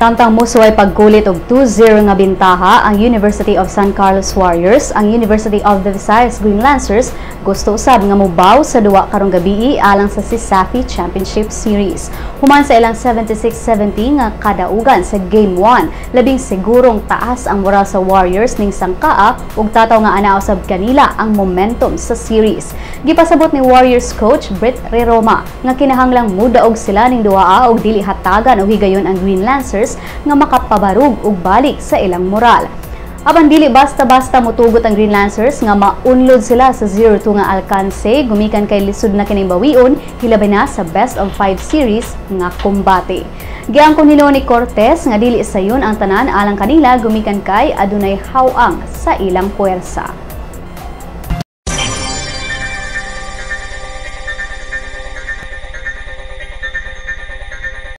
Tangtang musuway pagkulit og 2-0 nga bintaha ang University of San Carlos Warriors. Ang University of the Visayas Green Lancers gusto usab nga mobaw sa duwa karong gabii alang sa CISAFI Championship Series. Human sa ilang 76-70 nga kadaugan sa Game 1, labing sigurong taas ang moral sa Warriors ning sangkaa ug tataw nga anaa usab kanila ang momentum sa series. Gipasabot ni Warriors coach Britt Reroma nga kinahanglang mudaog sila ning duaa og dili hatagan og higayon ang Green Lancers nga makapabarug og balik sa ilang moral. Apan dili basta-basta motugot ang Green Lancers nga maunlod sila sa 0-2 nga alkanse gumikan kay lisod na kining bawion hilabi na sa best of 5 series nga kombate. Giangkon nilo ni Cortez nga dili sayon ang tanan alang kanila gumikan kay adunay hawang sa ilang puwersa.